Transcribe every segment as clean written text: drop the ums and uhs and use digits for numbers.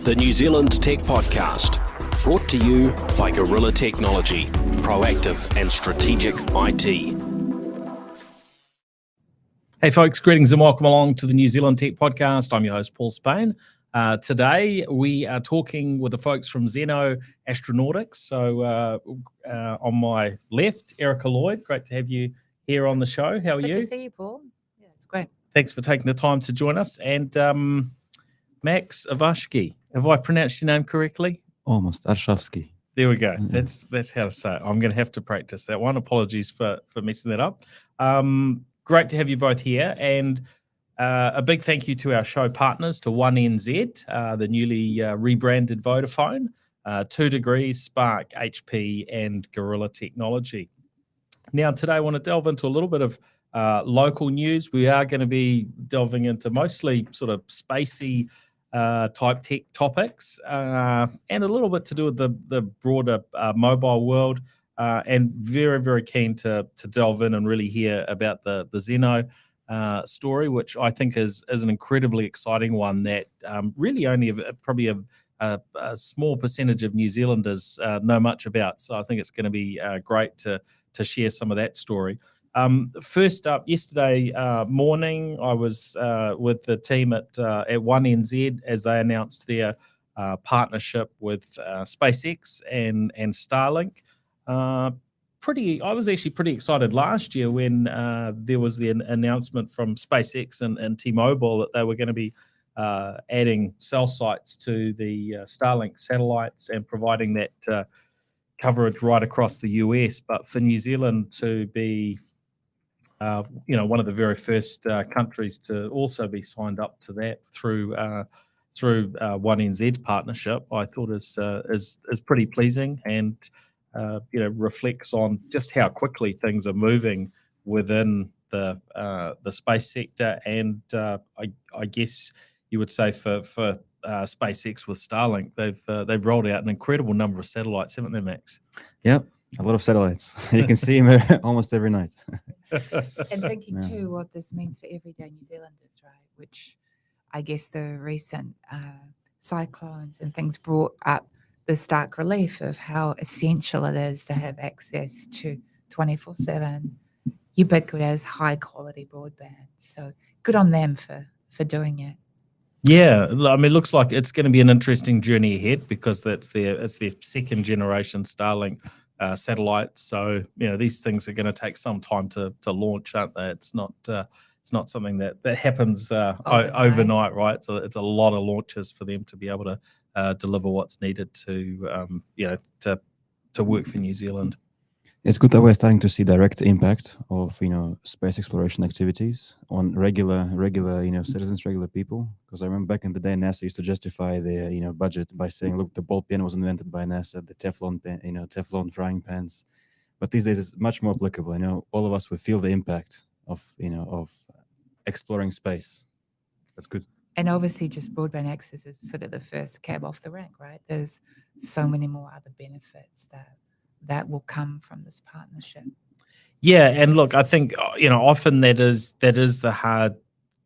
the New Zealand Tech Podcast, brought to you by Gorilla Technology, proactive and strategic IT. Hey folks, greetings and welcome along to the New Zealand Tech Podcast. I'm your host, Paul Spain. Today we are talking with the folks from Zenno Astronautics. So on my left, Erica Lloyd, great to have you here on the show. How are you? Good to see you, Paul. Yeah, it's great. Thanks for taking the time to join us. And Max Arshavsky, have I pronounced your name correctly? Almost, Arshavsky. There we go. That's how to say it. I'm going to have to practice that one. Apologies for messing that up. Great to have you both here, and a big thank you to our show partners, to 1NZ, the newly rebranded Vodafone, 2 Degrees, Spark, HP, and Gorilla Technology. Now, today I want to delve into a little bit of local news. We are going to be delving into mostly sort of spacey type tech topics, and a little bit to do with the broader mobile world. And very, very keen to delve in and really hear about the Zenno story, which I think is an incredibly exciting one that really only probably a small percentage of New Zealanders know much about. So I think it's going to be great to share some of that story. First up, yesterday morning, I was with the team at 1NZ as they announced their partnership with SpaceX and Starlink. I was actually pretty excited last year when there was the announcement from SpaceX and T-Mobile that they were going to be adding cell sites to the Starlink satellites and providing that coverage right across the US. But for New Zealand to be one of the very first countries to also be signed up to that through 1NZ partnership, I thought is pretty pleasing, and reflects on just how quickly things are moving within the space sector, and I guess you would say for SpaceX with Starlink, they've rolled out an incredible number of satellites, haven't they, Max? Yep, a lot of satellites. You can see them almost every night. And thinking too what this means for everyday New Zealanders, right? Which I guess the recent cyclones and things brought up the stark relief of how essential it is to have access to 24/7, ubiquitous, high-quality broadband. So good on them for doing it. Yeah, I mean, it looks like it's going to be an interesting journey ahead because it's their second generation Starlink satellites. So these things are going to take some time to launch, aren't they? It's not something that happens overnight, right? So it's a lot of launches for them to be able to deliver what's needed to work for New Zealand. It's good that we're starting to see direct impact of space exploration activities on regular citizens, regular people. Because I remember back in the day, NASA used to justify their budget by saying, "Look, the ball pen was invented by NASA, the Teflon pen, Teflon frying pans." But these days, it's much more applicable. All of us will feel the impact of exploring space. That's good. And obviously just broadband access is sort of the first cab off the rank, right? There's so many more other benefits that will come from this partnership. Yeah, and look, I think often that is the hard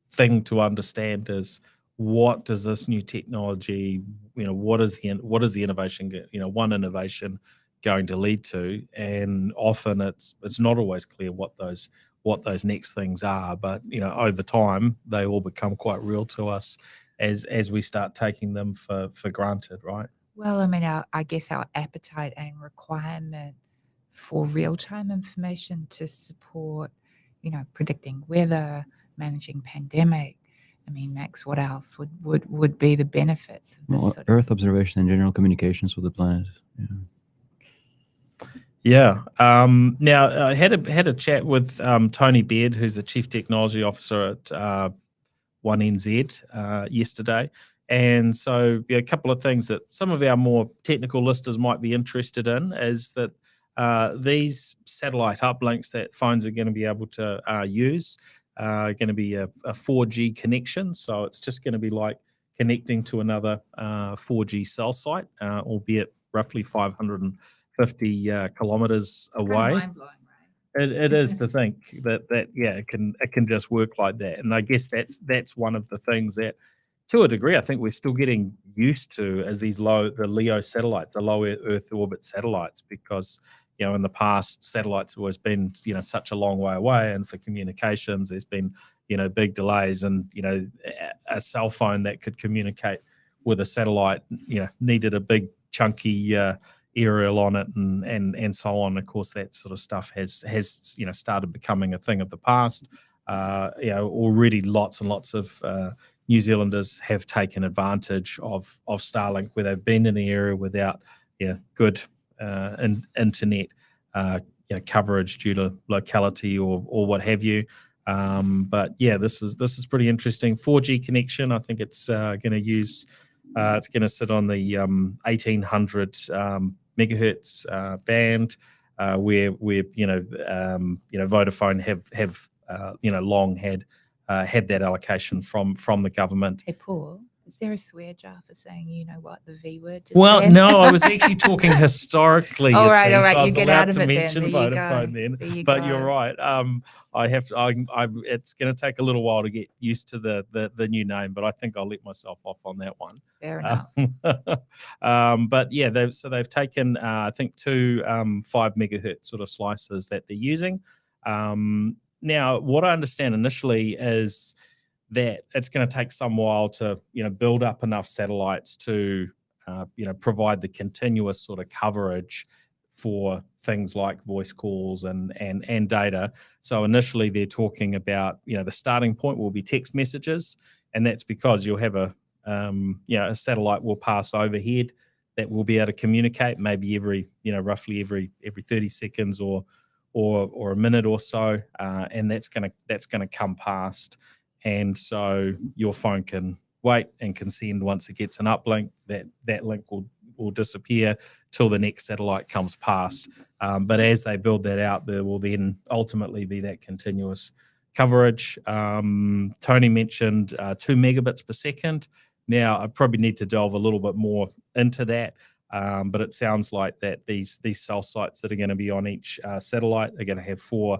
thing to understand is what does this new technology, what is the innovation, one innovation going to lead to, and often it's not always clear what those next things are, but over time they all become quite real to us as we start taking them for granted, right? Well, I mean, I guess our appetite and requirement for real-time information to support, predicting weather, managing pandemic. I mean, Max, what else would be the benefits of this Earth observation and general communications with the planet? Yeah. Now, I had a chat with Tony Baird, who's the Chief Technology Officer at 1NZ yesterday. And so a couple of things that some of our more technical listeners might be interested in is that these satellite uplinks that phones are going to be able to use are going to be a 4G connection. So it's just going to be like connecting to another 4G cell site, albeit roughly 550 kilometers away. Mind-blowing, right? It is to think that it can just work like that. And I guess that's one of the things that to a degree, I think we're still getting used to as the LEO satellites, the low Earth orbit satellites, because in the past, satellites have always been such a long way away, and for communications, there's been big delays, and a cell phone that could communicate with a satellite needed a big chunky aerial on it, and so on. Of course, that sort of stuff has started becoming a thing of the past. Already lots and lots of New Zealanders have taken advantage of Starlink where they've been in the area without good internet coverage due to locality or what have you. But yeah, this is pretty interesting. 4G connection. I think it's going to use. It's going to sit on the 1800 megahertz band, where Vodafone have long had that allocation from the government. Hey, Paul, is there a swear jar for saying the V word? Well, no, I was actually talking historically. all right, so I you was get allowed out of to it mention then. There Vodafone you go. then, but you're right. I have to. It's going to take a little while to get used to the new name, but I think I'll let myself off on that one. Fair enough. But yeah, they've taken I think two 5 megahertz sort of slices that they're using. Now, what I understand initially is that it's going to take some while to build up enough satellites to provide the continuous sort of coverage for things like voice calls and data. So initially they're talking about the starting point will be text messages, and that's because you'll have a satellite will pass overhead that will be able to communicate maybe every roughly every 30 seconds or a minute or so, and that's gonna come past. And so your phone can wait and can send once it gets an uplink. That link will disappear till the next satellite comes past. But as they build that out, there will then ultimately be that continuous coverage. Tony mentioned 2 megabits per second. Now, I probably need to delve a little bit more into that, but it sounds like that these cell sites that are going to be on each satellite are going to have 4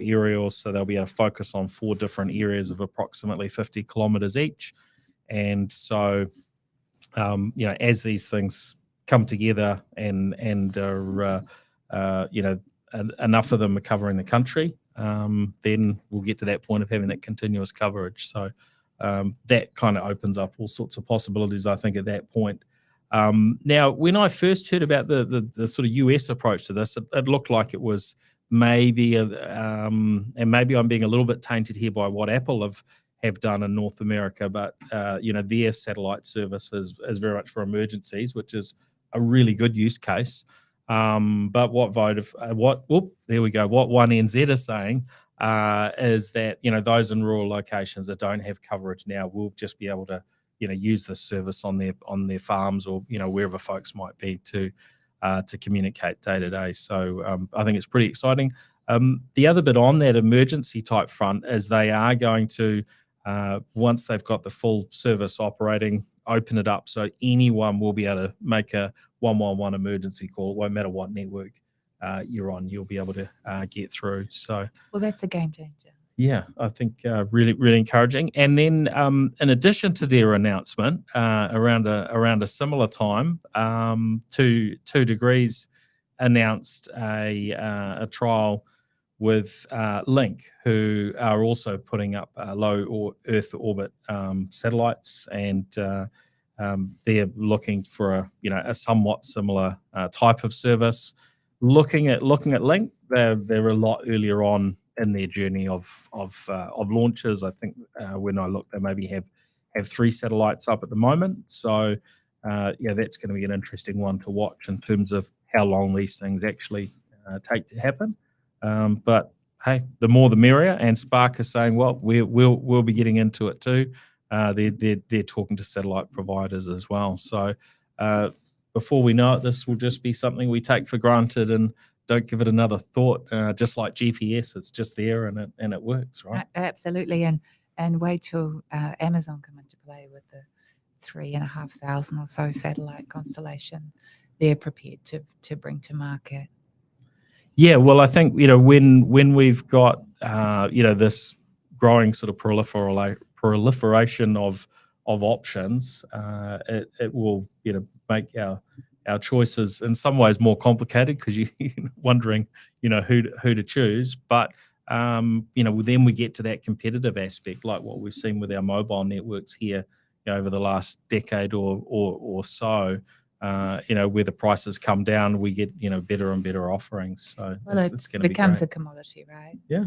aerials, so they'll be able to focus on 4 different areas of approximately 50 kilometers each. And so, as these things come together and are, enough of them are covering the country, then we'll get to that point of having that continuous coverage. So that kind of opens up all sorts of possibilities, I think, at that point. Now, when I first heard about the sort of US approach to this, it looked like it was maybe, and maybe I'm being a little bit tainted here by what Apple have done in North America, but their satellite service is very much for emergencies, which is a really good use case. But what 1NZ is saying is that those in rural locations that don't have coverage now will just be able to use this service on their farms or wherever folks might be to communicate day to day. So I think it's pretty exciting. The other bit on that emergency type front is they are going to, once they've got the full service operating, open it up so anyone will be able to make a 111 emergency call. It won't matter what network you're on, you'll be able to get through. So, well, that's a game changer. Yeah, I think really, really encouraging. And then, in addition to their announcement, around a similar time, 2 Degrees announced a trial with Link, who are also putting up low Earth orbit satellites, and they're looking for a somewhat similar type of service. Looking at Link, they're a lot earlier on in their journey of launches. I think when I look, they maybe have 3 satellites up at the moment. So that's going to be an interesting one to watch in terms of how long these things actually take to happen. But hey, the more the merrier. And Spark is saying, well, we'll be getting into it too. They're talking to satellite providers as well. So before we know it, this will just be something we take for granted and don't give it another thought. Just like GPS, it's just there and it works, right? Absolutely, and wait till Amazon come into play with the 3,500 or so satellite constellation they're prepared to bring to market. Yeah, well, I think when we've got this growing sort of proliferation of options, it will make our choices in some ways more complicated because you're wondering who to choose. But then we get to that competitive aspect, like what we've seen with our mobile networks here over the last decade or so. Where the prices come down, we get better and better offerings. So it's going to becomes a commodity, right? Yeah.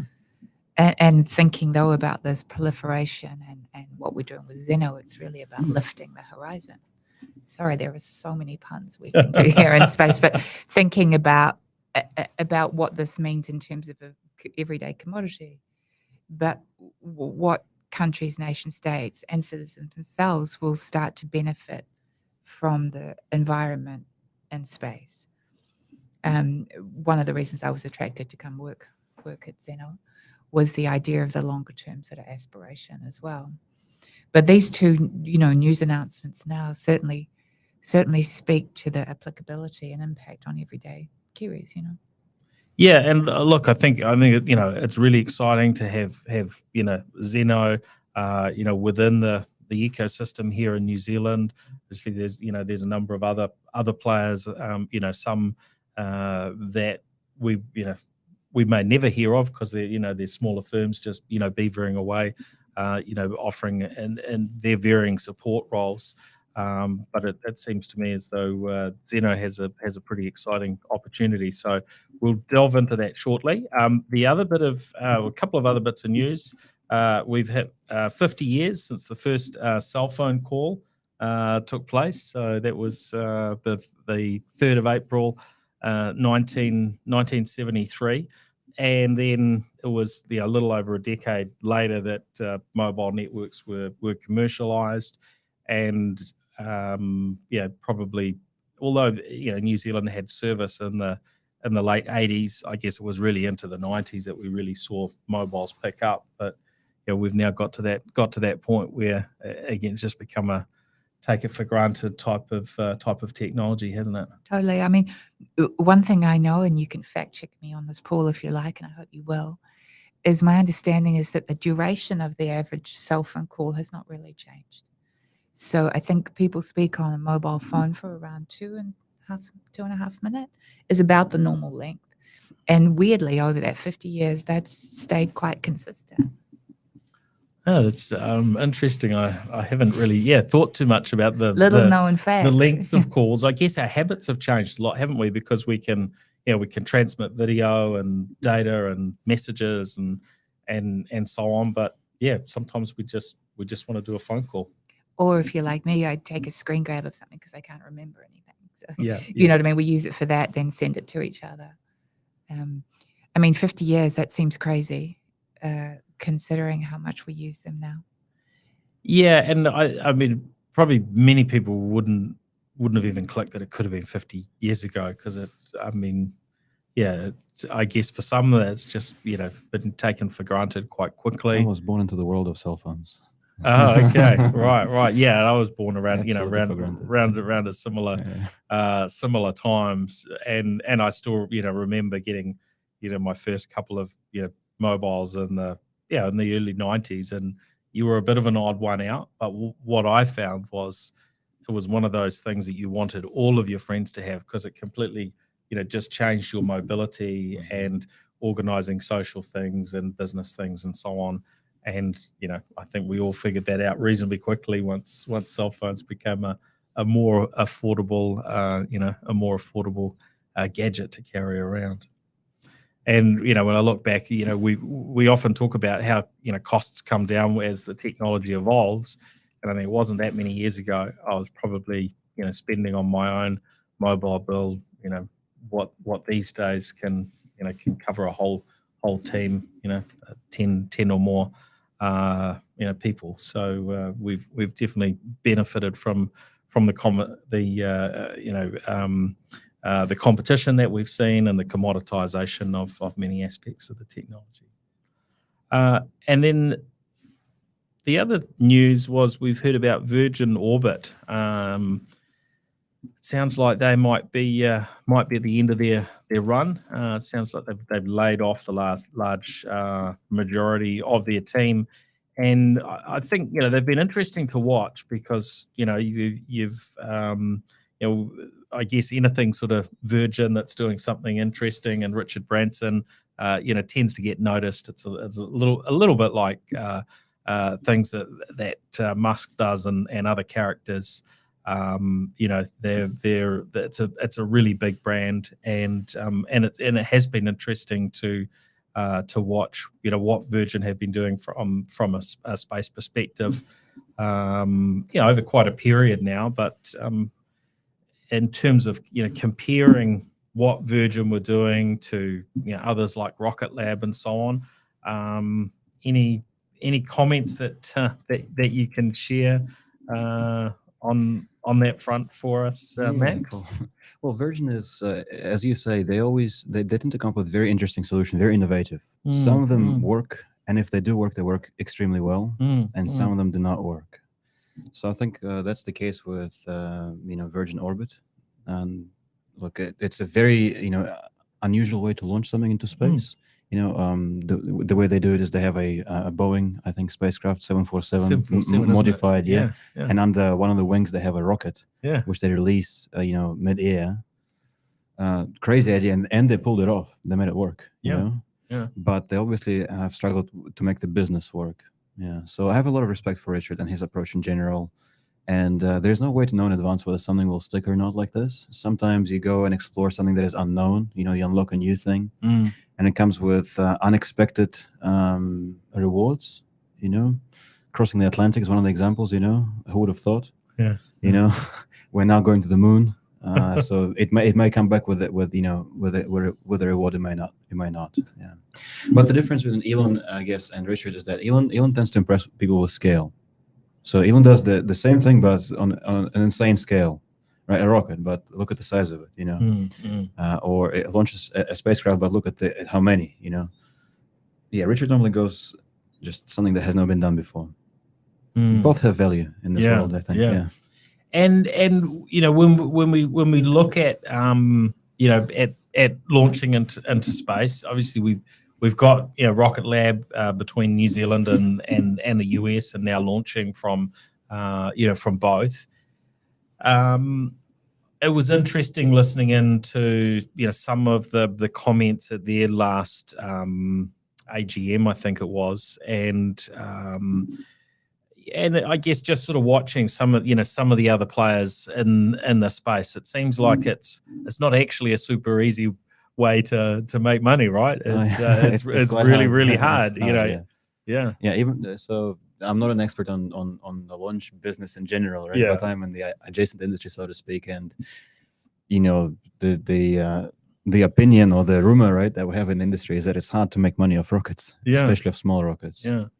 And thinking though about this proliferation and what we're doing with Zenno, it's really about lifting the horizon. Sorry, there are so many puns we can do here in space, but thinking about what this means in terms of an everyday commodity, but what countries, nation states, and citizens themselves will start to benefit from the environment in space. One of the reasons I was attracted to come work at Zenno was the idea of the longer term sort of aspiration as well. But these two, news announcements now certainly speak to the applicability and impact on everyday Kiwis. Yeah, and look, I think it's really exciting to have Zenno, within the ecosystem here in New Zealand. Obviously, there's a number of other players, some that we may never hear of because they're smaller firms just beavering away, offering and their varying support roles. But it seems to me as though Zenno has a pretty exciting opportunity. So we'll delve into that shortly. The other bit of a couple of other bits of news. We've hit 50 years since the first cell phone call took place. So that was the 3rd of April, 1973. And then it was a little over a decade later that mobile networks were commercialized. And probably, although New Zealand had service in the late 80s, I guess it was really into the 90s that we really saw mobiles pick up. But we've now got to that point where again it's just become a take it for granted type of technology, hasn't it? Totally. I mean, one thing I know, and you can fact check me on this, Paul, if you like, and I hope you will, is my understanding is that the duration of the average cell phone call has not really changed. So I think people speak on a mobile phone for around 2.5 minutes is about the normal length. And weirdly, over that 50 years, that's stayed quite consistent. Oh, that's interesting. I haven't really thought too much about the known fact, the lengths of calls. I guess our habits have changed a lot, haven't we? Because we can transmit video and data and messages and so on. But sometimes we just want to do a phone call. Or if you're like me, I'd take a screen grab of something because I can't remember anything. So, you know what I mean? We use it for that, then send it to each other. 50 years, that seems crazy, considering how much we use them now. Yeah, and I mean, probably many people wouldn't have even clicked that it could have been 50 years ago because I guess for some that's just been taken for granted quite quickly. I was born into the world of cell phones. Oh, okay, right, yeah. I was born around around a similar similar times, and I still remember getting my first couple of mobiles in the early 90s, and you were a bit of an odd one out. But what I found was it was one of those things that you wanted all of your friends to have because it completely just changed your mobility and organizing social things and business things and so on. And I think we all figured that out reasonably quickly once cell phones became a more affordable gadget to carry around. And when I look back, we often talk about how costs come down as the technology evolves. And I think it wasn't that many years ago I was probably spending on my own mobile bill what these days can cover a whole team 10 or more people. So we've definitely benefited from the competition that we've seen and the commoditization of many aspects of the technology. And then the other news was we've heard about Virgin Orbit. It sounds like they might be at the end of their run. It sounds like they've laid off the large majority of their team, And I think they've been interesting to watch because you've I guess anything sort of Virgin that's doing something interesting, and Richard Branson tends to get noticed. It's a little bit like things that Musk does and other characters. It's a really big brand, and it has been interesting to watch what Virgin have been doing from a space perspective over quite a period now. But in terms of comparing what Virgin were doing to others like Rocket Lab and so on, any comments that you can share on that front for us, Max? Well, Virgin is, as you say, they tend to come up with very interesting solutions, very innovative. Some of them work, and if they do work, they work extremely well, and some of them do not work. So I think that's the case with Virgin Orbit. And look, it's a very unusual way to launch something into space. The way they do it is they have a Boeing, I think, spacecraft 747 modified, yeah. And under one of the wings they have a rocket, which they release, mid-air. Crazy idea, and they pulled it off. They made it work. But they obviously have struggled to make the business work. Yeah. So I have a lot of respect for Richard and his approach in general. And there's no way to know in advance whether something will stick or not like this. Sometimes you go and explore something that is unknown. You unlock a new thing, and it comes with unexpected rewards. Crossing the Atlantic is one of the examples. Who would have thought? Yeah. We're now going to the moon. So it may come back with a reward. It may not. Yeah. But the difference between Elon, I guess, and Richard is that Elon tends to impress people with scale. So Elon does the same thing, but on an insane scale, right? A rocket, but look at the size of it, or it launches a spacecraft, but look at how many, Yeah, Richard normally goes just something that has not been done before. Both have value in this world, I think. Yeah. And when we look at at launching into space, obviously we've got Rocket Lab between New Zealand and the US, and now launching from both. It was interesting listening into some of the comments at their last AGM, I think it was, and I guess just sort of watching some of the other players in the space. It seems like it's not actually a super easy way to make money, right? It's really hard. Yeah. Even so, I'm not an expert on the launch business in general, right? But I'm in the adjacent industry, so to speak, and the opinion or the rumor, right, that we have in the industry is that it's hard to make money off rockets, especially off small rockets. And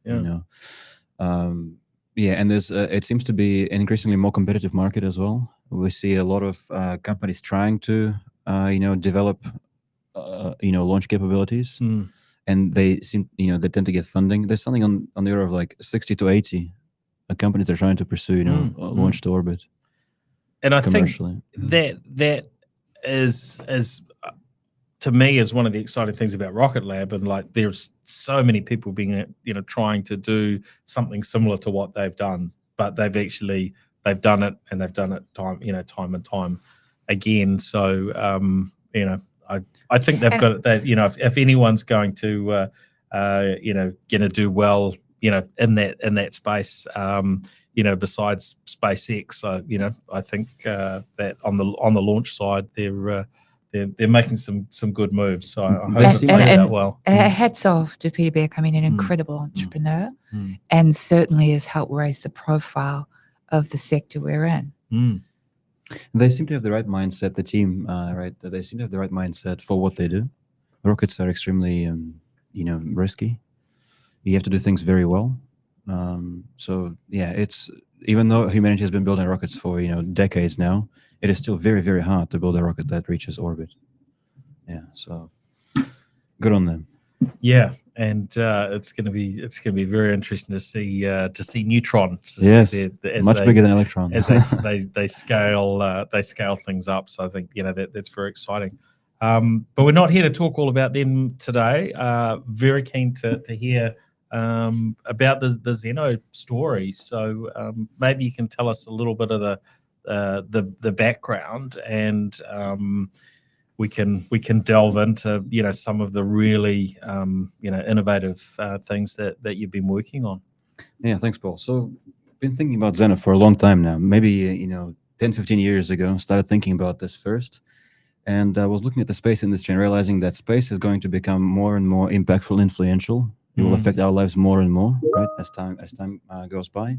there's it seems to be an increasingly more competitive market as well. We see a lot of companies trying to develop launch capabilities, and they seem they tend to get funding. There's something on the order of like 60 to 80 companies that are trying to pursue launch to orbit. And I think that is to me is one of the exciting things about Rocket Lab, and like there's so many people being trying to do something similar to what they've done, but they've done it, and they've done it time and time again. So I think they've got it. That if anyone's going to do well in that space, besides SpaceX, so I think that on the launch side they're making some good moves. So I hope it plays out well. Hats off to Peter Beck. I mean, an incredible entrepreneur, and certainly has helped raise the profile of the sector we're in. They seem to have the right mindset, the team, right? They seem to have the right mindset for what they do. Rockets are extremely, risky. You have to do things very well. So yeah, it's even though humanity has been building rockets for decades now, it is still very, very hard to build a rocket that reaches orbit. Yeah, so good on them. Yeah, and it's going to be very interesting to see neutrons. Yes, much bigger than electrons. As they scale things up. So I think that's very exciting. But we're not here to talk all about them today. Very keen to hear about the Zenno story. So maybe you can tell us a little bit of the background, and we can delve into some of the really innovative things that you've been working on. Yeah, thanks, Paul. So, been thinking about Zenno for a long time now. Maybe 10, 15 years ago, started thinking about this first, and I was looking at the space industry and realizing that space is going to become more and more impactful, influential. It will affect our lives more and more, right, as time goes by.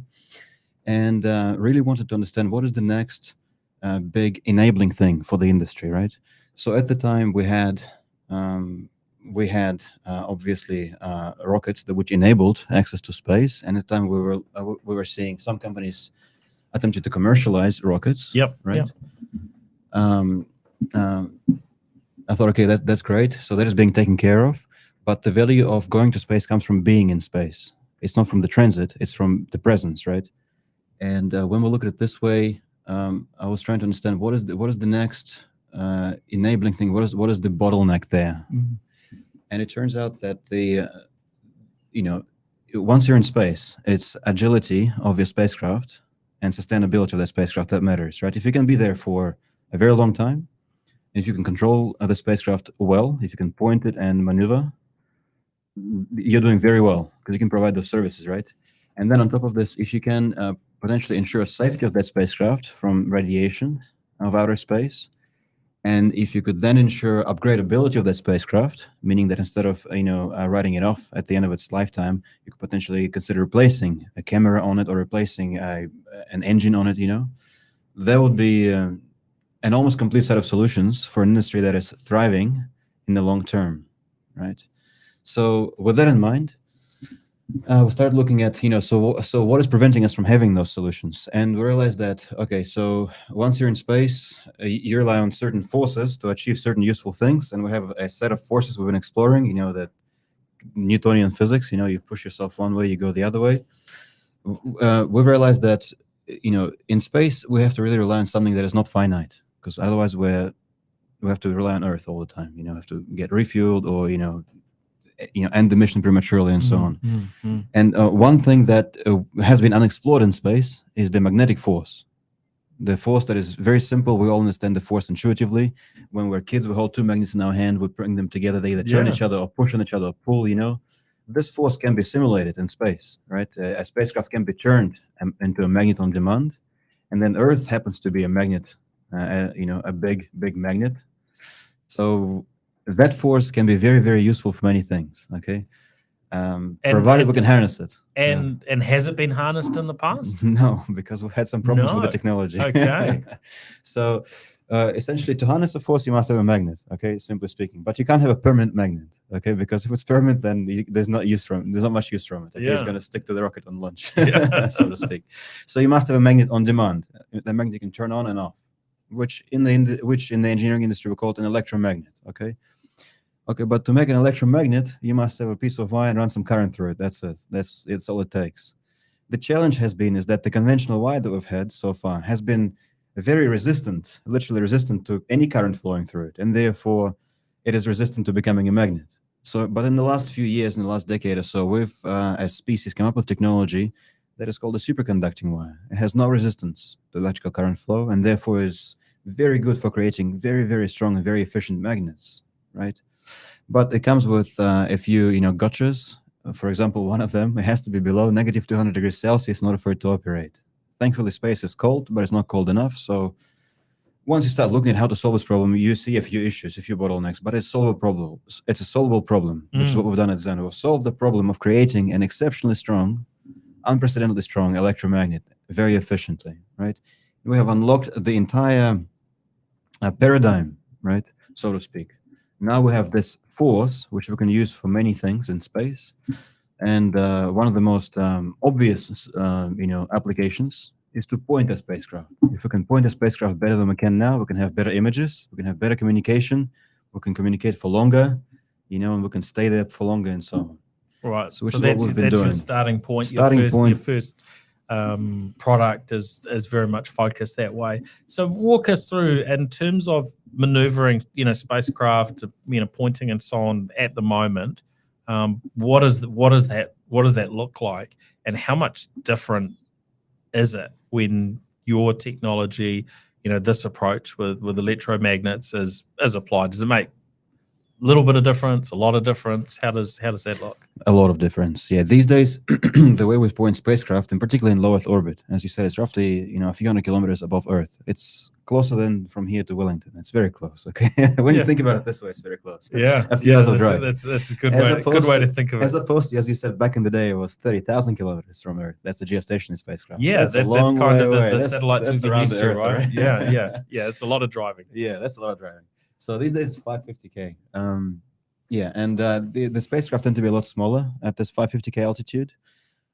And really wanted to understand what is the next big enabling thing for the industry, right? So at the time we had obviously rockets which enabled access to space, and at the time we were seeing some companies attempted to commercialize rockets. Yep. Right. Yep. I thought, okay, that's great. So that is being taken care of. But the value of going to space comes from being in space. It's not from the transit, it's from the presence, right? And when we look at it this way, I was trying to understand what is the next enabling thing. What is the bottleneck there? Mm-hmm. And it turns out that once you're in space, it's agility of your spacecraft and sustainability of that spacecraft that matters, right? If you can be there for a very long time, if you can control the spacecraft well, if you can point it and maneuver, you're doing very well because you can provide those services, right? And then on top of this, if you can potentially ensure safety of that spacecraft from radiation of outer space, and if you could then ensure upgradability of that spacecraft, meaning that instead of writing it off at the end of its lifetime, you could potentially consider replacing a camera on it or replacing an engine on it, that would be an almost complete set of solutions for an industry that is thriving in the long term, right? So with that in mind, we started looking at, so what is preventing us from having those solutions? And we realized that, okay, so once you're in space, you rely on certain forces to achieve certain useful things. And we have a set of forces we've been exploring, that Newtonian physics, you push yourself one way, you go the other way. We've realized that, in space, we have to really rely on something that is not finite, because otherwise we have to rely on Earth all the time, have to get refueled or, end the mission prematurely and so on. Mm-hmm. And one thing that has been unexplored in space is the magnetic force. The force that is very simple. We all understand the force intuitively. When we're kids, we hold two magnets in our hand, we bring them together, they either turn each other or push on each other or pull, This force can be simulated in space, right? A spacecraft can be turned into a magnet on demand. And then Earth happens to be a magnet, a big magnet. So that force can be very, very useful for many things, okay? Provided we can harness it. And has it been harnessed in the past? No, because we've had some problems with the technology. Okay. So essentially, to harness a force, you must have a magnet, okay, simply speaking. But you can't have a permanent magnet, okay? Because if it's permanent, then there's not much use from it. Okay? It's going to stick to the rocket on launch, so to speak. So you must have a magnet on demand. The magnet you can turn on and off, which in the engineering industry we call it an electromagnet, okay? Okay, but to make an electromagnet, you must have a piece of wire and run some current through it. That's it. It's all it takes. The challenge is that the conventional wire that we've had so far has been very resistant, literally resistant to any current flowing through it, and therefore it is resistant to becoming a magnet. So, but in the last few years, in the last decade or so, we've, as species, come up with technology that is called a superconducting wire. It has no resistance to electrical current flow, and therefore is very good for creating very, very strong and very efficient magnets, right? But it comes with a few, gotchas. For example, one of them, it has to be below negative 200 degrees Celsius in order for it to operate. Thankfully, space is cold, but it's not cold enough. So once you start looking at how to solve this problem, you see a few issues, a few bottlenecks, but it's a solvable problem, which is what we've done at Zenno. We've solved the problem of creating an exceptionally strong, unprecedentedly strong electromagnet very efficiently, right? We have unlocked the entire paradigm, right, so to speak. Now we have this force, which we can use for many things in space. And one of the most obvious, applications is to point a spacecraft. If we can point a spacecraft better than we can now, we can have better images, we can have better communication, we can communicate for longer, and we can stay there for longer and so on. Right. So that's your starting point. Your first product is very much focused that way. So walk us through in terms of maneuvering, spacecraft, pointing and so on at the moment. What does that look like, and how much different is it when your technology, this approach with electromagnets is applied? Does it make a little bit of difference, a lot of difference? How does that look? A lot of difference. Yeah, these days, the way we point spacecraft, and particularly in low Earth orbit, as you said, it's roughly a few hundred kilometers above Earth. It's closer than from here to Wellington. It's very close. Okay, when you think about it this way, it's very close. Yeah, a few hours of drive. That's a good way to think of it. As opposed to, as you said, back in the day, it was 30,000 kilometers from Earth. That's a geostationary spacecraft. Yeah, that's kind of the satellites we've been used to, right? Yeah. It's a lot of driving. Yeah, that's a lot of driving. So these days, it's 550K. Yeah, and the spacecraft tend to be a lot smaller at this 550K altitude.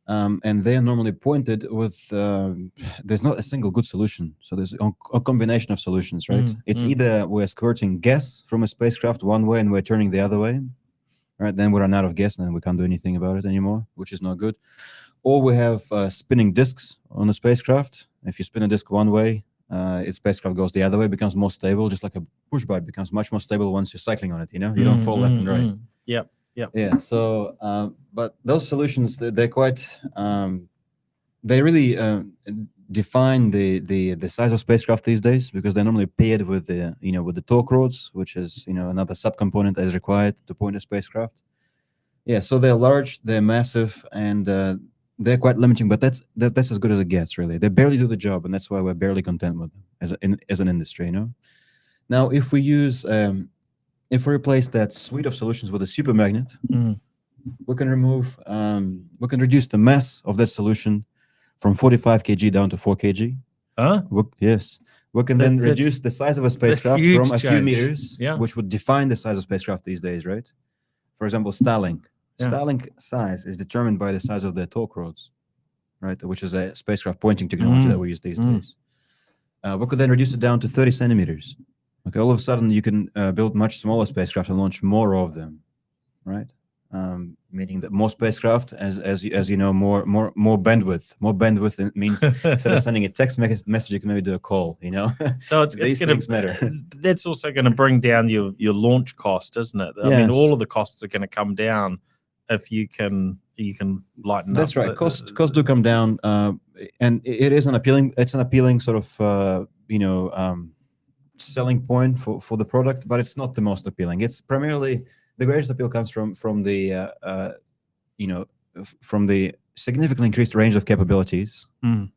And they are normally pointed with, there's not a single good solution. So there's a combination of solutions, right? It's either we're squirting gas from a spacecraft one way and we're turning the other way, right? Then we run out of gas and then we can't do anything about it anymore, which is not good. Or we have spinning discs on the spacecraft. If you spin a disc one way, its spacecraft goes the other way, becomes more stable, just like a push bike becomes much more stable once you're cycling on it, you don't fall left and right. Yep. Yeah, so, but those solutions, they're quite, they really define the size of spacecraft these days, because they're normally paired with the, with the torque rods, which is, another subcomponent that is required to point a spacecraft. Yeah, so they're large, they're massive, and they're quite limiting, but that's as good as it gets, really. They barely do the job, and that's why we're barely content with them as an industry, Now, if we use, if we replace that suite of solutions with a super magnet, we can reduce the mass of that solution from 45 kg down to 4 kg. Yes. We can then reduce the size of a spacecraft from a few meters, which would define the size of spacecraft these days, right? For example, Starlink. Starlink size is determined by the size of the torque rods, right? Which is a spacecraft pointing technology that we use these days. We could then reduce it down to 30 centimeters. Okay, all of a sudden you can build much smaller spacecraft and launch more of them, right? Meaning that more spacecraft, as you know, more bandwidth. More bandwidth means instead of sending a text message, you can maybe do a call. So it's these things matter. That's also going to bring down your launch cost, isn't it? I mean, all of the costs are going to come down if you can lighten up. That's right. Costs do come down, and it is an appealing sort of selling point for the product, but it's not the most appealing. It's primarily the greatest appeal comes from the from the significantly increased range of capabilities and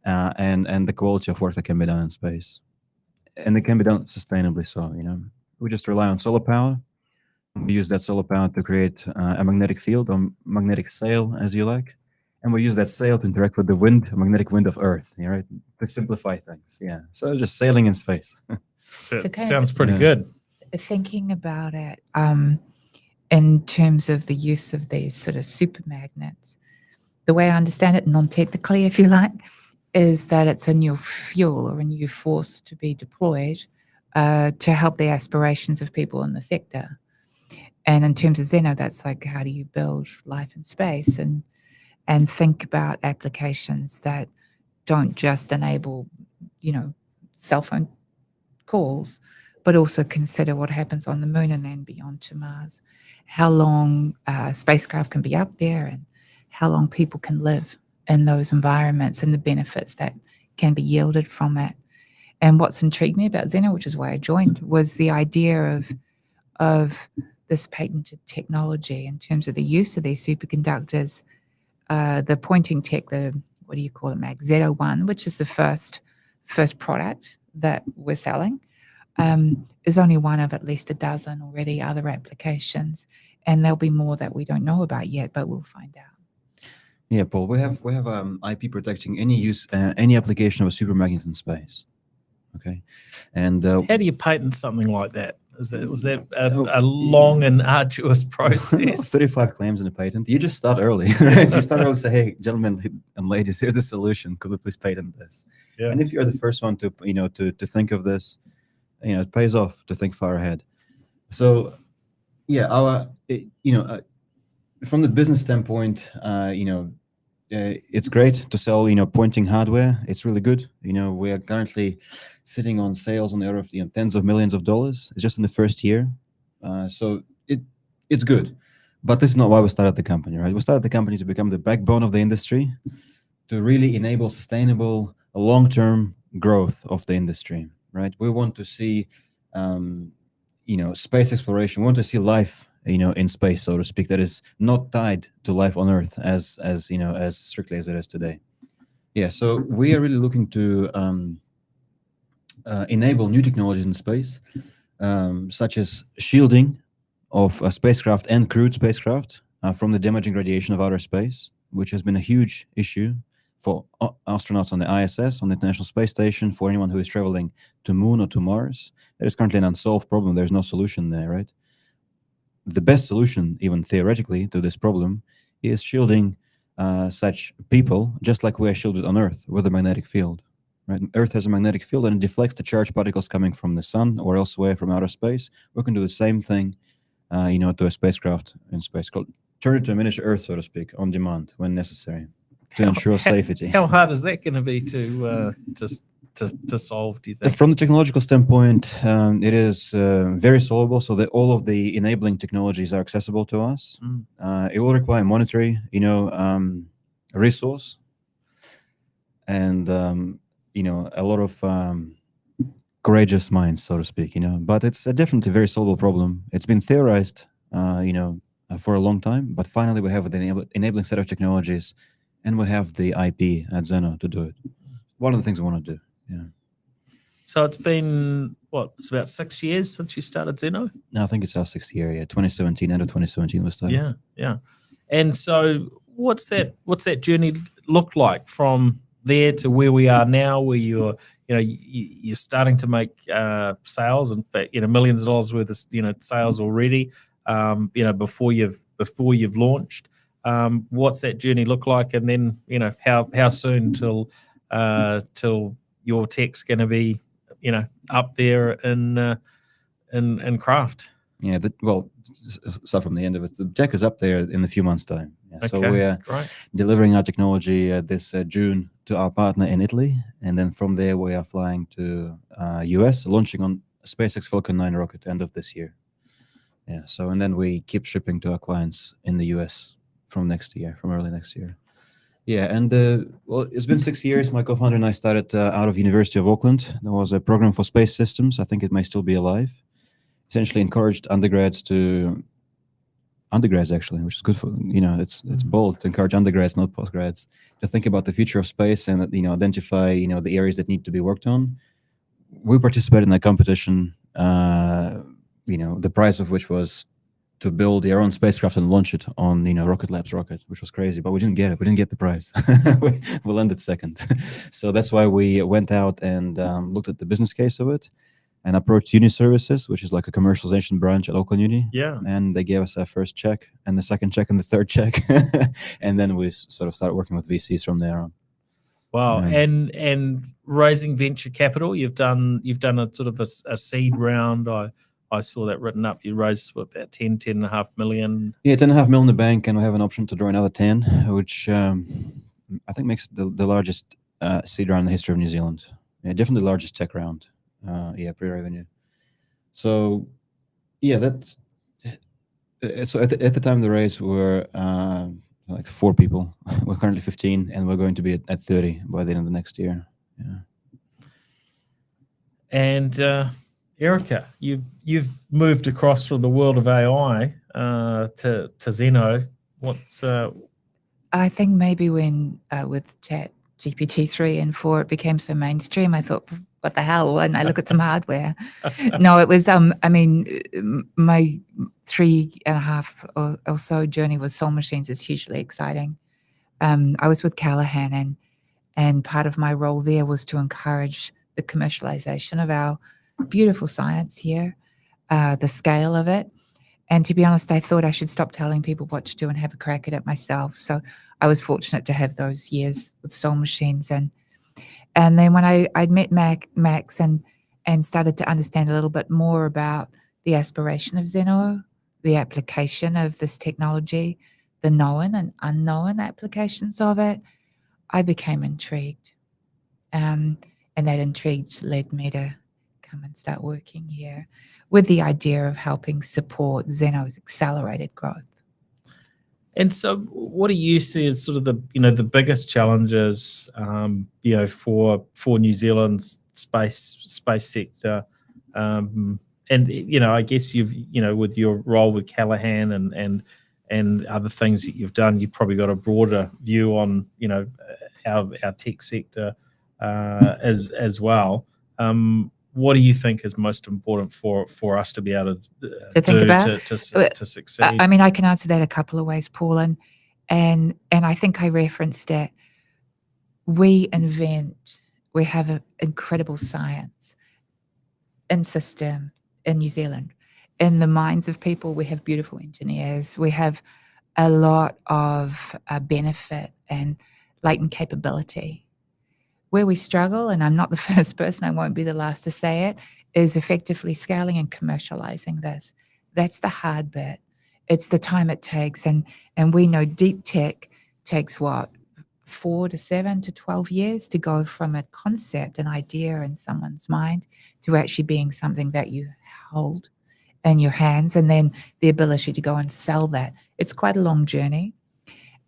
the quality of work that can be done in space, and it can be done sustainably. So we just rely on solar power. We use that solar power to create a magnetic field or magnetic sail, as you like, and we use that sail to interact with the magnetic wind of Earth, right? To simplify things. Yeah, so just sailing in space. Sounds pretty good. Thinking about it in terms of the use of these sort of super magnets, the way I understand it, non-technically, if you like, is that it's a new fuel or a new force to be deployed to help the aspirations of people in the sector. And in terms of Zenno, that's like, how do you build life in space and think about applications that don't just enable, cell phone calls, but also consider what happens on the moon and then beyond to Mars, how long spacecraft can be up there and how long people can live in those environments and the benefits that can be yielded from it. And what's intrigued me about Zenno, which is why I joined, was the idea of this patented technology in terms of the use of these superconductors, the pointing tech, what do you call it, Mag? Z01, which is the first product that we're selling, is only one of at least a dozen already other applications. And there'll be more that we don't know about yet, but we'll find out. Yeah, Paul, we have IP protecting any application of a supermagnet in space. Okay, and how do you patent something like that? Was that a long and arduous process? 35 claims in a patent. You just start early, right? You start early, say, "Hey, gentlemen and ladies, here's the solution. Could we please patent this?" Yeah. And if you're the first one to think of this, it pays off to think far ahead. So, yeah, from the business standpoint, it's great to sell, pointing hardware. It's really good. We are currently sitting on sales on the order of tens of millions of dollars. It's just in the first year, so it's good. But this is not why we started the company, right? We started the company to become the backbone of the industry, to really enable sustainable, long-term growth of the industry, right? We want to see, space exploration. We want to see life, in space, so to speak, that is not tied to life on Earth as strictly as it is today. Yeah, so we are really looking to enable new technologies in space, such as shielding of a spacecraft and crewed spacecraft from the damaging radiation of outer space, which has been a huge issue for astronauts on the ISS, on the International Space Station, for anyone who is traveling to Moon or to Mars. There is currently an unsolved problem. There's no solution there, right? The best solution, even theoretically, to this problem is shielding such people, just like we are shielded on Earth with a magnetic field. Right? Earth has a magnetic field and it deflects the charged particles coming from the sun or elsewhere from outer space. We can do the same thing, to a spacecraft in space, turn it to a miniature Earth, so to speak, on demand when necessary, to ensure safety. How hard is that going to be to solve, do you think? From the technological standpoint, it is very solvable, so that all of the enabling technologies are accessible to us. It will require monetary, resource, and a lot of courageous minds, so to speak. But it's definitely a very solvable problem. It's been theorized, for a long time, but finally we have the enabling set of technologies, and we have the IP at Zenno to do it. One of the things we want to do. Yeah. So it's been it's about 6 years since you started Zenno? No, I think it's our 6th year. Yeah, 2017. End of 2017 we started. Yeah. And so what's that journey look like from there to where we are now, where you're starting to make sales, in fact, millions of dollars worth of sales already, before you've launched. What's that journey look like, and then how soon till your tech's going to be up there in craft? Yeah, start from the end of it. The tech is up there in a few months' time. Yeah, Okay, so we're great. delivering our technology this June to our partner in Italy, and then from there we are flying to US, launching on SpaceX Falcon 9 rocket end of this year. Yeah, so and then we keep shipping to our clients in the US from early next year. Yeah, and it's been 6 years. My co-founder and I started out of University of Auckland. There was a program for space systems. I think it may still be alive. Essentially encouraged undergrads actually, which is good for, it's bold to encourage undergrads, not postgrads, to think about the future of space and, identify, the areas that need to be worked on. We participated in that competition, the prize of which was to build our own spacecraft and launch it on, Rocket Lab's rocket, which was crazy, but we didn't get it. We didn't get the prize. We landed second. So that's why we went out and looked at the business case of it and approached Uni Services, which is like a commercialization branch at Auckland Uni. Yeah. And they gave us our first check and the second check and the third check. And then we sort of started working with VCs from there on. Wow. Yeah. And raising venture capital, you've done a sort of a seed round. I saw that written up. You raised about 10.5 million. Yeah, 10.5 million in the bank, and we have an option to draw another 10, which I think makes it the largest seed round in the history of New Zealand. Yeah, definitely the largest tech round. Pre-revenue. So, yeah, that's so at the time of the raise, we were like 4 people. We're currently 15, and we're going to be at 30 by the end of the next year. Yeah. And Erica, you've moved across from the world of AI to Zenno. What's I think maybe when with Chat GPT 3 and 4 it became so mainstream, I thought, what the hell? And I look at some hardware. No, it was my 3.5 or so journey with Soul Machines is hugely exciting. I was with Callahan, and part of my role there was to encourage the commercialization of our beautiful science here, the scale of it. And to be honest, I thought I should stop telling people what to do and have a crack at it myself. So I was fortunate to have those years with Soul Machines. And then when I'd met Max and started to understand a little bit more about the aspiration of Zenno, the application of this technology, the known and unknown applications of it, I became intrigued. And that intrigue led me to come and start working here with the idea of helping support Zenno's accelerated growth. And so, what do you see as sort of the biggest challenges, for New Zealand's space sector, and I guess you've with your role with Callaghan and other things that you've done, you've probably got a broader view on our tech sector as well. What do you think is most important for us to be able To think do about? to I succeed? I mean, I can answer that a couple of ways, Paul, and I think I referenced it. We have an incredible science and system in New Zealand. In the minds of people, we have beautiful engineers. We have a lot of benefit and latent capability. Where we struggle, and I'm not the first person, I won't be the last to say it, is effectively scaling and commercializing this. That's the hard bit. It's the time it takes. And we know deep tech takes what, 4 to 7 to 12 years to go from a concept, an idea in someone's mind, to actually being something that you hold in your hands, and then the ability to go and sell that. It's quite a long journey.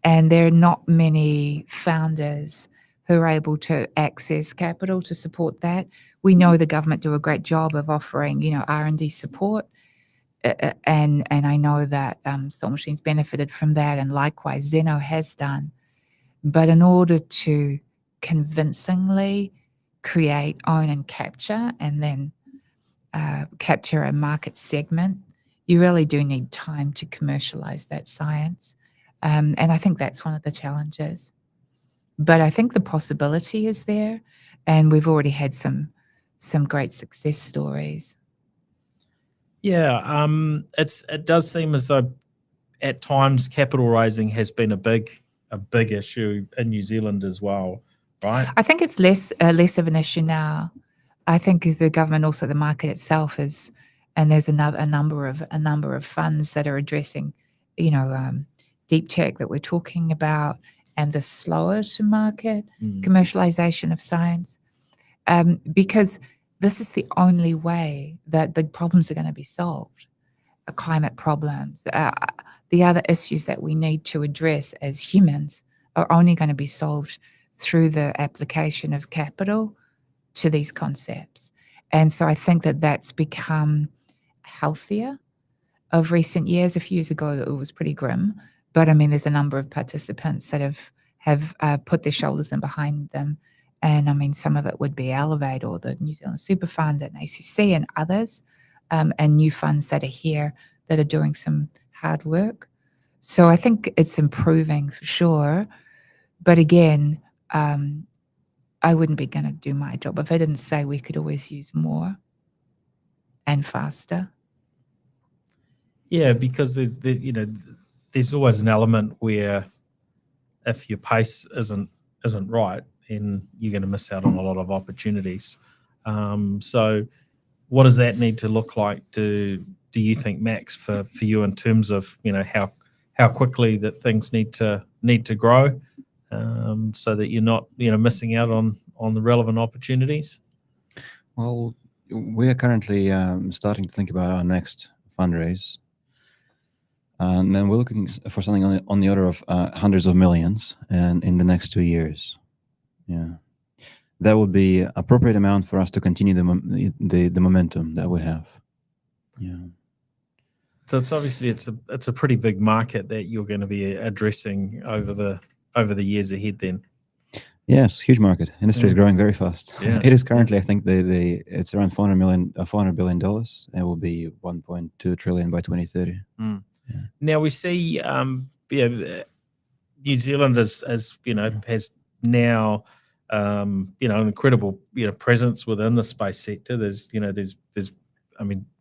And there are not many founders who are able to access capital to support that. We know the government do a great job of offering, R&D support, and I know that Soul Machines benefited from that, and likewise Zenno has done. But in order to convincingly create, own, and capture, and then capture a market segment, you really do need time to commercialize that science. And I think that's one of the challenges. But I think the possibility is there, and we've already had some great success stories. Yeah, it does seem as though at times capital raising has been a big issue in New Zealand as well, right? I think it's less of an issue now. I think the government, also the market itself, is, and there's a number of funds that are addressing, deep tech that we're talking about, and the slower to market commercialization of science, because this is the only way that big problems are going to be solved. Climate problems, the other issues that we need to address as humans are only going to be solved through the application of capital to these concepts. And so I think that that's become healthier of recent years. A few years ago, it was pretty grim. But I mean, there's a number of participants that have put their shoulders in behind them. And I mean, some of it would be Elevate or the New Zealand Super Fund and ACC and others, and new funds that are here that are doing some hard work. So I think it's improving for sure. But again, I wouldn't be going to do my job if I didn't say we could always use more and faster. Yeah, because there's always an element where if your pace isn't right, then you're going to miss out on a lot of opportunities. So what does that need to look like? Do you think, Max, for you in terms of how quickly that things need to grow, so that you're not missing out on the relevant opportunities? Well, we are currently starting to think about our next fundraise. And then we're looking for something on the order of hundreds of millions, and in the next 2 years. Yeah, that would be appropriate amount for us to continue the momentum that we have. Yeah. So it's obviously it's a pretty big market that you're going to be addressing over the years ahead. Then. Yes, huge market. Industry is growing very fast. Yeah. It is currently, I think, it's around $400 billion. It will be 1.2 trillion by 2030. Yeah. Now we see, New Zealand has now, an incredible, presence within the space sector. There's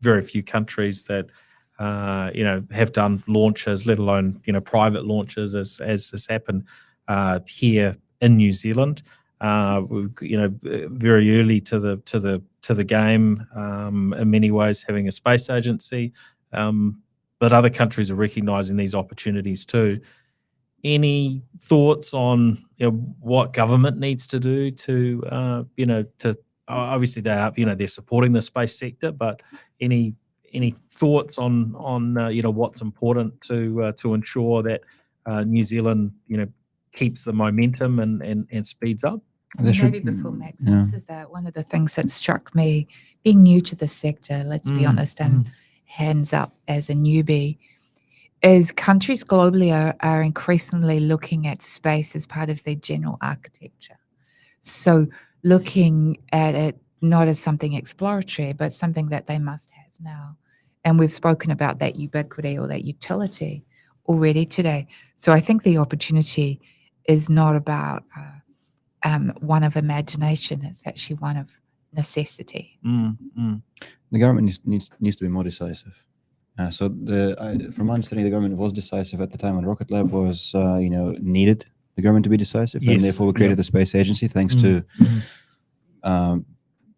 very few countries that, have done launches, let alone, private launches as has happened here in New Zealand. Very early to the game, in many ways, having a space agency. But other countries are recognising these opportunities too. Any thoughts on what government needs to do to obviously they're supporting the space sector, but any thoughts on what's important to ensure that New Zealand, keeps the momentum and speeds up? Maybe before Max answers that, one of the things that struck me, being new to the sector, let's be honest, and hands up as a newbie, is countries globally are increasingly looking at space as part of their general architecture. So looking at it not as something exploratory, but something that they must have now. And we've spoken about that ubiquity or that utility already today. So I think the opportunity is not about one of imagination, it's actually one of necessity. The government needs to be more decisive. So from my understanding, the government was decisive at the time when Rocket Lab was, needed the government to be decisive, and therefore we created the space agency, thanks to,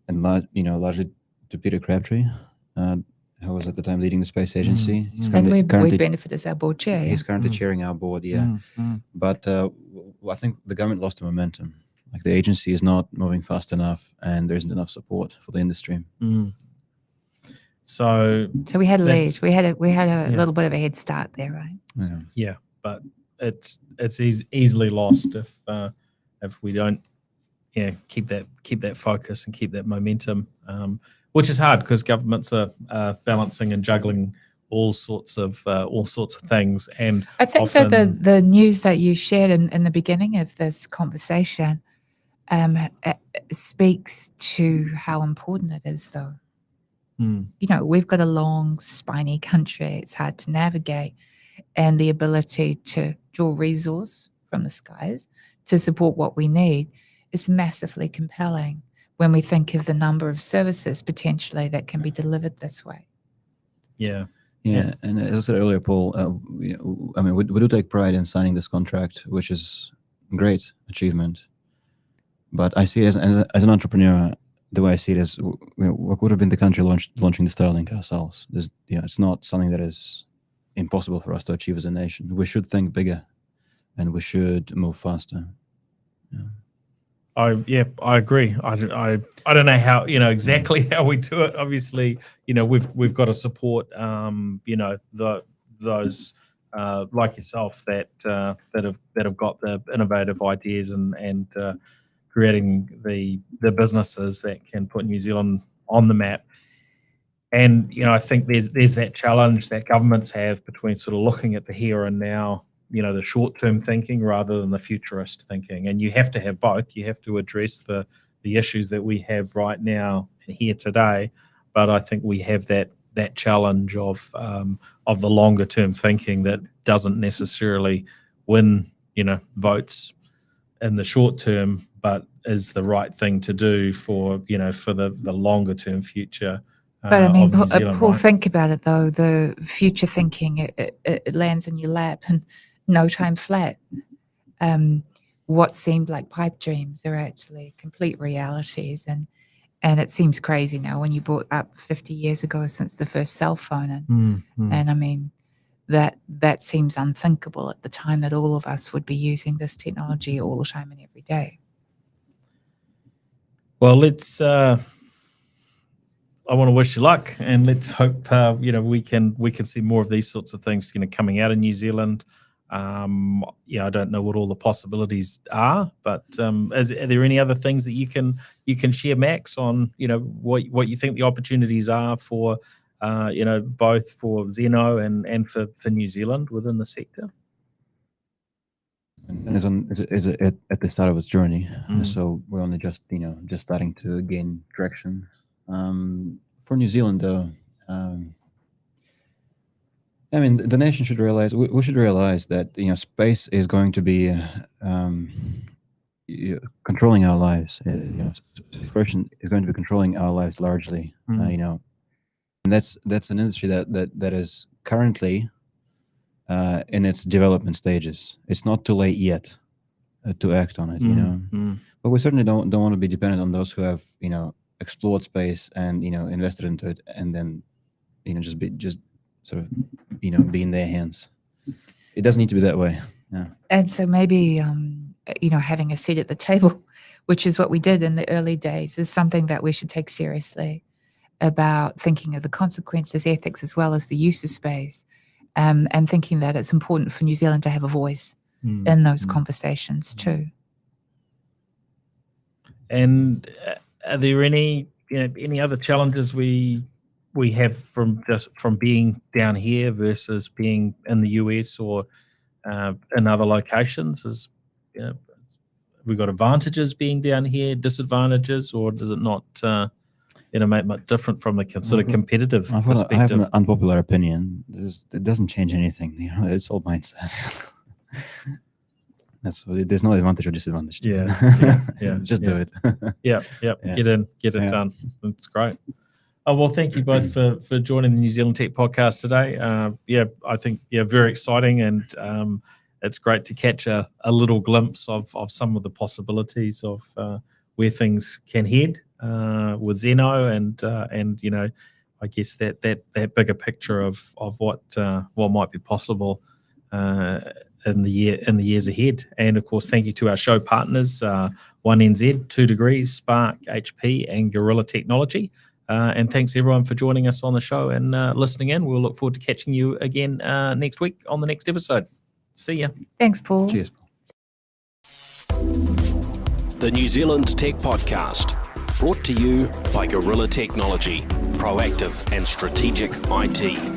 largely to Peter Crabtree, who was at the time leading the space agency. He's And we benefit as our board chair. He's currently chairing our board, But I think the government lost the momentum. Like the agency is not moving fast enough, and there isn't enough support for the industry. So we had a lead. We had a little bit of a head start there, right? Yeah, but it's easily lost if we don't keep that focus and keep that momentum, which is hard because governments are balancing and juggling all sorts of things. And I think often, that the news that you shared in the beginning of this conversation speaks to how important it is, though. We've got a long, spiny country. It's hard to navigate, and the ability to draw resource from the skies to support what we need is massively compelling when we think of the number of services potentially that can be delivered this way. Yeah, and as I said earlier, Paul, we do take pride in signing this contract, which is a great achievement. But I see it as an entrepreneur, the way I see it is, what would have been the country launching the Starlink ourselves? It's not something that is impossible for us to achieve as a nation. We should think bigger, and we should move faster. I agree. I don't know how exactly how we do it. Obviously, we've got to support those like yourself that have got the innovative ideas and creating the businesses that can put New Zealand on the map. And I think there's that challenge that governments have between sort of looking at the here and now, the short-term thinking rather than the futurist thinking. And you have to have both. You have to address the issues that we have right now and here today. But I think we have that challenge of the longer-term thinking that doesn't necessarily win, votes in the short term, but is the right thing to do for the longer-term future. But I mean, New Zealand, Paul, right? think about it though. The future thinking, it lands in your lap and no time flat. What seemed like pipe dreams are actually complete realities, and it seems crazy now when you brought up 50 years ago since the first cell phone, and I mean that seems unthinkable at the time that all of us would be using this technology all the time and every day. Well, let's. I want to wish you luck, and let's hope we can see more of these sorts of things coming out of New Zealand. I don't know what all the possibilities are, but are there any other things that you can share, Max, on what you think the opportunities are for both for Zenno and for New Zealand within the sector? And it's at the start of its journey, so we're only just starting to gain traction. For New Zealand, though, I mean, the nation should realize, we should realize that space is going to be controlling our lives. Exploration is going to be controlling our lives largely. And that's an industry that is currently in its development stages. It's not too late yet to act on it. But we certainly don't want to be dependent on those who have explored space and invested into it, and then just sort of be in their hands. It doesn't need to be that way. Yeah. And so maybe having a seat at the table, which is what we did in the early days, is something that we should take seriously, about thinking of the consequences, ethics, as well as the use of space, and thinking that it's important for New Zealand to have a voice in those conversations too. And are there any other challenges we have from being down here versus being in the US or in other locations? Have we got advantages being down here, disadvantages, or does it not make much different from a sort of competitive perspective? I have an unpopular opinion. It doesn't change anything. It's all mindset. There's no advantage or disadvantage. Yeah. Just do it. Yeah. Get it done. That's great. Oh, well, thank you both for joining the New Zealand Tech Podcast today. I think very exciting, and it's great to catch a little glimpse of some of the possibilities of where things can head with Zenno, and I guess that bigger picture of what might be possible in the years ahead. And of course, thank you to our show partners, 1NZ, 2 Degrees, Spark, HP, and Gorilla Technology. And thanks everyone for joining us on the show and listening in. We'll look forward to catching you again next week on the next episode. See ya. Thanks, Paul. Cheers. The New Zealand Tech Podcast, brought to you by Gorilla Technology, proactive and strategic IT.